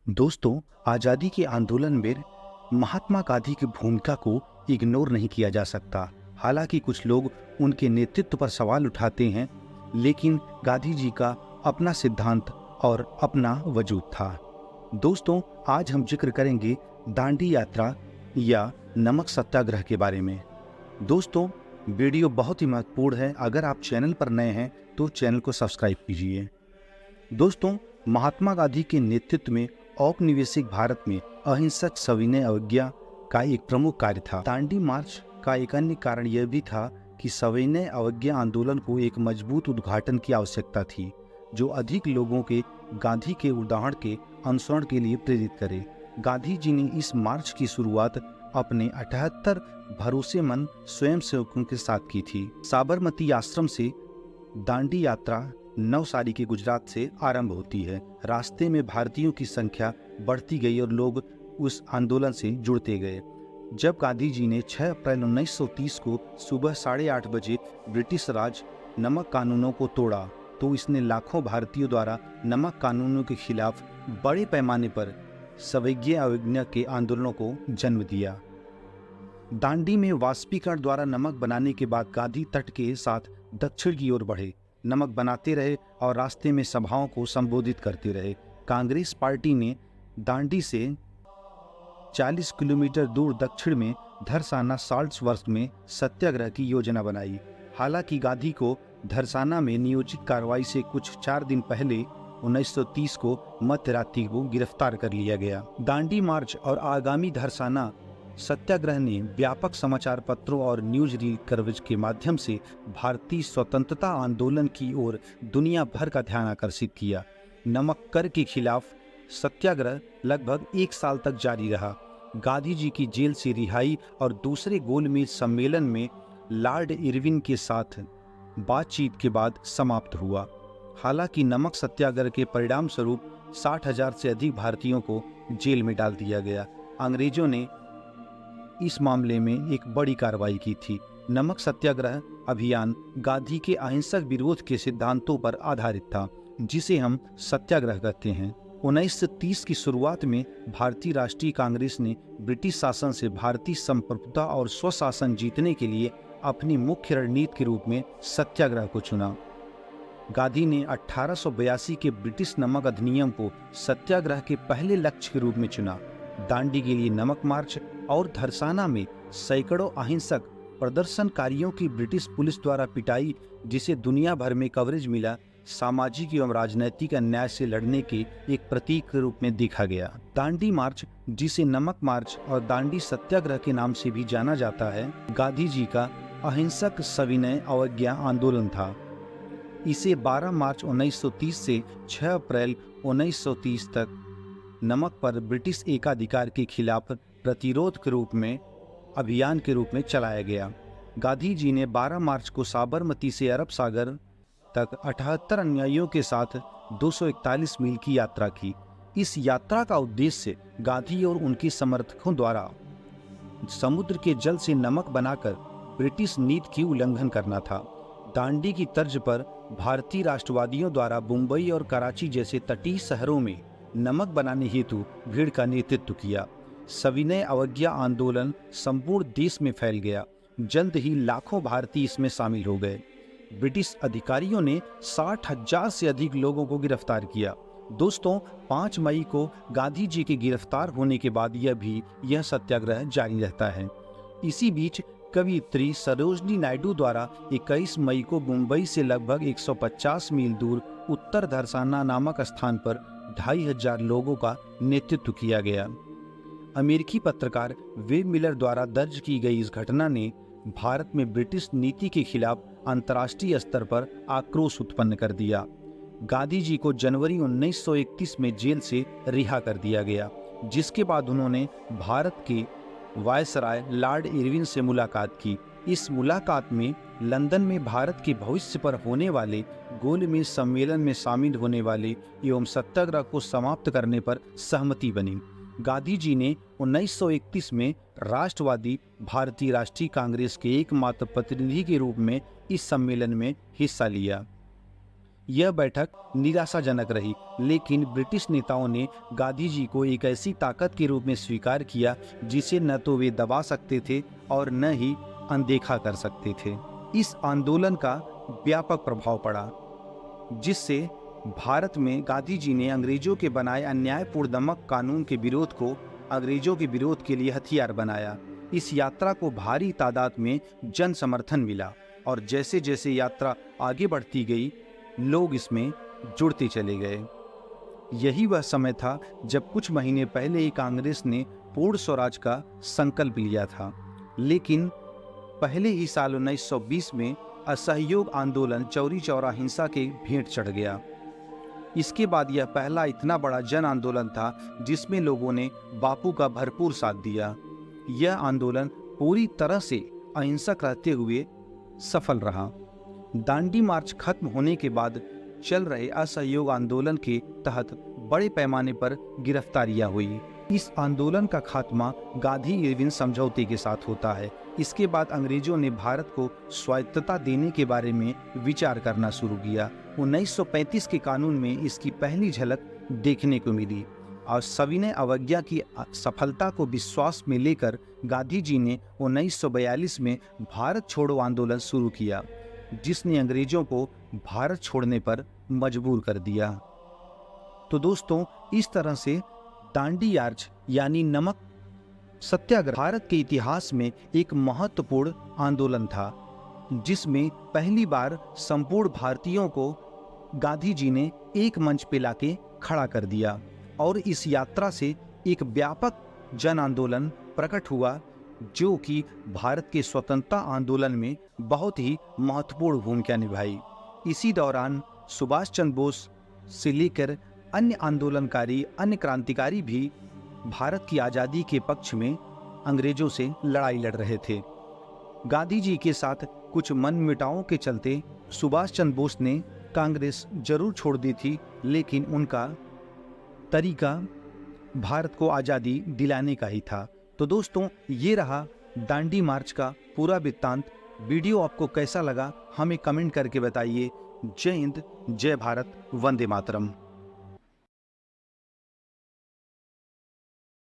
दोस्तों, आज़ादी के आंदोलन में महात्मा गांधी की भूमिका को इग्नोर नहीं किया जा सकता। हालांकि कुछ लोग उनके नेतृत्व पर सवाल उठाते हैं, लेकिन गांधी जी का अपना सिद्धांत और अपना वजूद था। दोस्तों, आज हम जिक्र करेंगे दांडी यात्रा या नमक सत्याग्रह के बारे में। दोस्तों, वीडियो बहुत ही महत्वपूर्ण है। अगर आप चैनल पर नए हैं तो चैनल को सब्सक्राइब कीजिए। दोस्तों, महात्मा गांधी के नेतृत्व में औपनिवेशिक भारत में अहिंसक सविनय अवज्ञा का एक प्रमुख कार्य था। दांडी मार्च का एक अन्य कारण यह भी था कि सविनय अवज्ञा आंदोलन को एक मजबूत उद्घाटन की आवश्यकता थी, जो अधिक लोगों के गांधी के उदाहरण के अनुसरण के लिए प्रेरित करे। गांधी जी ने इस मार्च की शुरुआत अपने 78 भरोसेमंद स्वयंसेवकों के साथ की थी। साबरमती आश्रम से दांडी यात्रा नवसारी के गुजरात से आरंभ होती है। रास्ते में भारतीयों की संख्या बढ़ती गई और लोग उस आंदोलन से जुड़ते गए। जब गांधी जी ने 6 अप्रैल 1930 को सुबह 8:30 बजे ब्रिटिश राज नमक कानूनों को तोड़ा, तो इसने लाखों भारतीयों द्वारा नमक कानूनों के खिलाफ बड़े पैमाने पर सविनय अवज्ञा के आंदोलनों को जन्म दिया। दांडी में वाष्पीकरण द्वारा नमक बनाने के बाद गांधी तट के साथ दक्षिण की ओर बढ़े, नमक बनाते रहे और रास्ते में सभाओं को संबोधित करते रहे। कांग्रेस पार्टी ने दांडी से 40 किलोमीटर दूर दक्षिण में धरसाना साल्ट्सवर्थ में सत्याग्रह की योजना बनाई। हालांकि गांधी को धरसाना में नियोजित कार्रवाई से कुछ 4 दिन पहले 1930 को मध्य रात्रि को गिरफ्तार कर लिया गया। दांडी मार्च और आगामी धरसाना सत्याग्रह ने व्यापक समाचार पत्रों और न्यूज रीड कवरेज के माध्यम से भारतीय स्वतंत्रता आंदोलन की ओर दुनिया भर का ध्यान आकर्षित किया। नमक कर के खिलाफ सत्याग्रह लगभग 1 साल तक जारी रहा। गांधी जी की जेल से रिहाई और दूसरे गोलमेज सम्मेलन में लॉर्ड इरविन के साथ बातचीत के बाद समाप्त हुआ। हालांकि नमक सत्याग्रह के परिणाम स्वरूप 60,000 से अधिक भारतीयों को जेल में डाल दिया गया। अंग्रेजों ने इस मामले में एक बड़ी कार्रवाई की थी। नमक सत्याग्रह अभियान गांधी के अहिंसक विरोध के सिद्धांतों पर आधारित था, जिसे हम सत्याग्रह कहते हैं। 1930 की शुरुआत में भारतीय राष्ट्रीय कांग्रेस ने ब्रिटिश शासन से भारतीय संप्रभुता और स्वशासन जीतने के लिए अपनी मुख्य रणनीति के रूप में सत्याग्रह को चुना। गांधी ने 1882 के ब्रिटिश नमक अधिनियम को सत्याग्रह के पहले लक्ष्य के रूप में चुना। दांडी के लिए नमक मार्च और धरसाना में सैकड़ों अहिंसक प्रदर्शनकारियों की ब्रिटिश पुलिस द्वारा पिटाई, जिसे दुनिया भर में कवरेज मिला, सामाजिक एवं राजनैतिक अन्याय से लड़ने के एक प्रतीक के रूप में देखा गया। दांडी मार्च, जिसे नमक मार्च और दांडी सत्याग्रह के नाम से भी जाना जाता है, गांधी जी का अहिंसक सविनय अवज्ञा आंदोलन था। इसे 12 मार्च 1930 से 6 अप्रैल 1930 तक नमक पर ब्रिटिश एकाधिकार के खिलाफ प्रतिरोध के रूप में अभियान के रूप में चलाया गया। गांधी जी ने 12 मार्च को साबरमती से अरब सागर तक 78 अनुयायियों के साथ 241 मील की यात्रा की। इस यात्रा का उद्देश्य गांधी और उनके समर्थकों द्वारा समुद्र के जल से नमक बनाकर ब्रिटिश नीति की उल्लंघन करना था। दांडी की तर्ज पर भारतीय राष्ट्रवादियों द्वारा मुंबई और कराची जैसे तटीय शहरों में नमक बनाने हेतु भीड़ का नेतृत्व किया। सविनय अवज्ञा आंदोलन संपूर्ण देश में फैल गया। जल्द ही लाखों भारतीय इसमें शामिल हो गए। ब्रिटिश अधिकारियों ने 60,000 से अधिक लोगों को गिरफ्तार किया। दोस्तों, 5 मई को गांधी जी के गिरफ्तार होने के बाद यह सत्याग्रह जारी रहता है। इसी बीच कवयित्री सरोजनी नायडू द्वारा 21 मई को मुंबई से लगभग 150 मील दूर उत्तर धरसाना नामक स्थान पर 2,500 लोगों का नेतृत्व किया गया। अमेरिकी पत्रकार वेब मिलर द्वारा दर्ज की गई इस घटना ने भारत में ब्रिटिश नीति के खिलाफ अंतर्राष्ट्रीय स्तर पर आक्रोश उत्पन्न कर दिया। गांधी जी को जनवरी 1931 में जेल से रिहा कर दिया गया, जिसके बाद उन्होंने भारत के वायसराय लॉर्ड इरविन से मुलाकात की। इस मुलाकात में लंदन में भारत के भविष्य पर होने वाले गोलमेज सम्मेलन में शामिल होने वाले एवं सत्याग्रह को समाप्त करने पर सहमति बनी। गांधी जी ने 1931 में राष्ट्रवादी भारतीय राष्ट्रीय कांग्रेस के एकमात्र प्रतिनिधि के रूप में इस सम्मेलन में हिस्सा लिया। यह बैठक निराशाजनक रही, लेकिन ब्रिटिश नेताओं ने गांधी जी को एक ऐसी ताकत के रूप में स्वीकार किया जिसे न तो वे दबा सकते थे और न ही अनदेखा कर सकते थे। इस आंदोलन का व्यापक प्रभाव पड़ा, जिससे भारत में गांधी जी ने अंग्रेजों के बनाए अन्यायपूर्ण नमक कानून के विरोध को अंग्रेजों के विरोध के लिए हथियार बनाया। इस यात्रा को भारी तादाद में जन समर्थन मिला और जैसे जैसे यात्रा आगे बढ़ती गई, लोग इसमें जुड़ते चले गए। यही वह समय था जब कुछ महीने पहले ही कांग्रेस ने पूर्ण स्वराज का संकल्प लिया था, लेकिन पहले ही साल 1920 में असहयोग आंदोलन चौरी चौरा हिंसा के भेंट चढ़ गया। इसके बाद यह पहला इतना बड़ा जन आंदोलन था जिसमें लोगों ने बापू का भरपूर साथ दिया। यह आंदोलन पूरी तरह से अहिंसक रहते हुए सफल रहा। दांडी मार्च खत्म होने के बाद चल रहे असहयोग आंदोलन के तहत बड़े पैमाने पर गिरफ्तारियां हुई। इस आंदोलन का खात्मा गांधी-इरविन समझौते के साथ होता है। इसके बाद अंग्रेजों ने भारत को स्वायत्तता देने के बारे में विचार करना शुरू किया। 1935 के कानून में इसकी पहली झलक देखने को मिली और सविनय अवज्ञा की सफलता को विश्वास में लेकर गांधी जी ने 1942 में भारत छोड़ो आंदोलन शुरू किया, जिसने अंग्रेजों को भारत छोड़ने पर मजबूर कर दिया। तो दोस्तों, इस तरह से दांडी यार्च यानी नमक सत्याग्रह भारत के इतिहास में एक महत्वपूर्ण आंदोलन था, जिसमें पहली बार संपूर्ण भारतीयों को गांधी जी ने एक मंच पे लाके खड़ा कर दिया और इस यात्रा से एक व्यापक जन आंदोलन प्रकट हुआ, जो कि भारत के स्वतंत्रता आंदोलन में बहुत ही महत्वपूर्ण भूमिका निभाई। इसी दौरान सुभाष चंद्र बोस से लेकर अन्य आंदोलनकारी, अन्य क्रांतिकारी भी भारत की आज़ादी के पक्ष में अंग्रेजों से लड़ाई लड़ रहे थे। गांधी जी के साथ कुछ मनमुटावों के चलते सुभाष चंद्र बोस ने कांग्रेस जरूर छोड़ दी थी, लेकिन उनका तरीका भारत को आज़ादी दिलाने का ही था। तो दोस्तों, ये रहा दांडी मार्च का पूरा वृत्तांत। वीडियो आपको कैसा लगा हमें कमेंट करके बताइए। जय हिंद, जय भारत, वंदे मातरम।